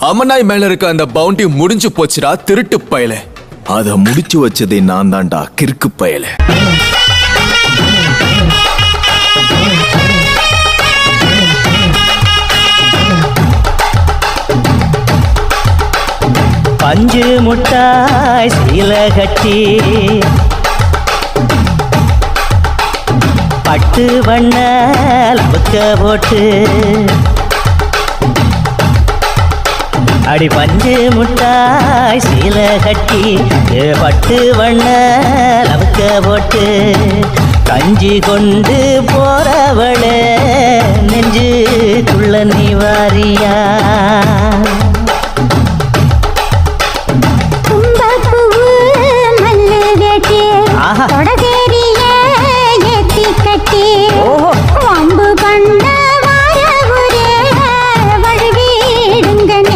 அம்மனாய் மேல இருக்க அந்த பவுண்டி முடிஞ்சு போச்சுடா திருட்டு பயலே. அத முடிச்சு வச்சதே நான் தான்டா கிறுக்கு பயலே. பஞ்சு முட்டாய் சீல கட்டி பட்டு வண்ண லவுக்க போட்டு அடி பஞ்சு முட்டாய் சீல கட்டி பட்டு வண்ண லவுக்க போட்டு கஞ்சி கொண்டு போறவளே நெஞ்சுக்குள்ள நீ வாரியா.